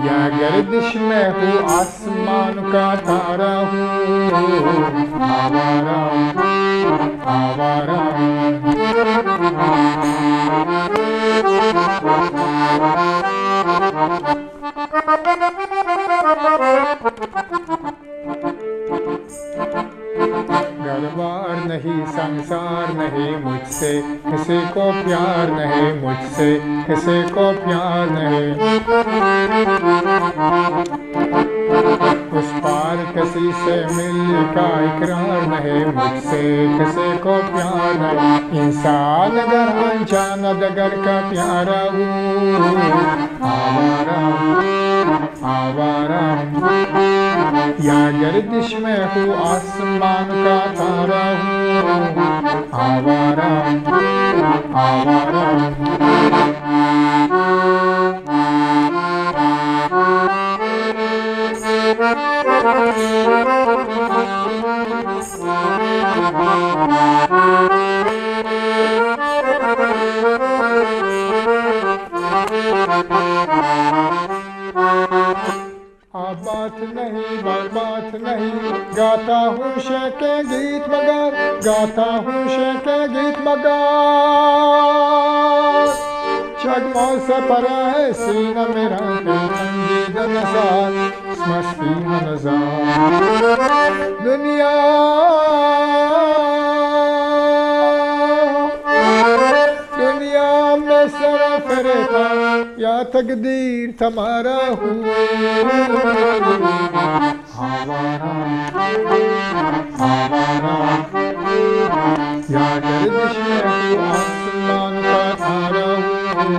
या गर्दिश में हूँ आसमान का तारा हूँ आवारा आवारा घरबार नहीं संसार नहीं मुझसे किसी को प्यार नहीं मुझसे किसी को प्यार नहीं उस पार किसी से मिलने का इकरार नहीं मुझसे किसी को प्यार नहीं इंसान अगर अनजान अगर का प्यारा हूँ आवारा आवारा या गर्दिश में हूँ आसमान का तारा हूँ आवारा आवारा बात नहीं बात नहीं गाता हूँ शेके गीत मगर गाता हूँ शेके गीत मगर चगमों से परा है सीना मेरा संजीद नज़ार मस्ती नज़ार दुनिया में सरा फरेता या तकदीर तुम्हारा हूँ आवारा आवारा या गर्दिश में हूँ आसमान का तारा हूँ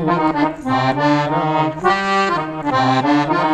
आवारा आवारा